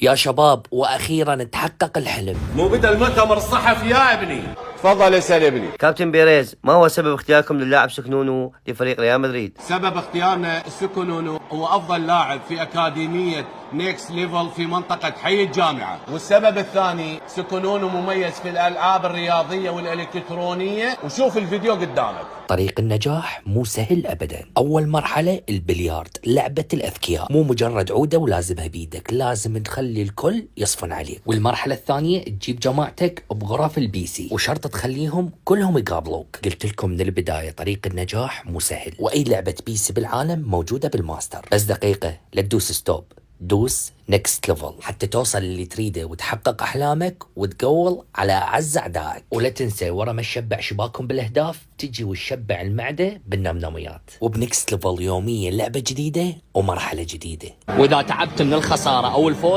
يا شباب واخيرا تحقق الحلم. مو بدا المؤتمر الصحفي يا ابني؟ تفضل اسال ابني. كابتن بيريز، ما هو سبب اختياركم للاعب سكنونو لفريق ريال مدريد؟ سبب اختيارنا سكونونو هو افضل لاعب في اكاديميه نيكست ليفل في منطقه حي الجامعه، والسبب الثاني سكونونو مميز في الالعاب الرياضيه والالكترونيه، وشوف الفيديو قدامك. طريق النجاح مو سهل ابدا. اول مرحله البلياردو، لعبه الاذكياء، مو مجرد عوده ولازمها بيدك، لازم تخلي الكل يصفن عليك. والمرحله الثانيه تجيب جماعتك بغرف البي سي، وشرط تخليهم كلهم يقابلوك. قلت لكم من البدايه طريق النجاح مو سهل، واي لعبه بي سي بالعالم موجوده بالماستر. بس دقيقه لا تدوس ستوب، دوس نكست ليفل حتى توصل اللي تريده وتحقق احلامك وتقول على اعز اعدائك. ولا تنسى ورا ما تشبع شباكم بالاهداف تجي وتشبع المعده بالنمنميات. وبنكست ليفل يوميا لعبه جديده ومرحله جديده. واذا تعبت من الخساره او الفوز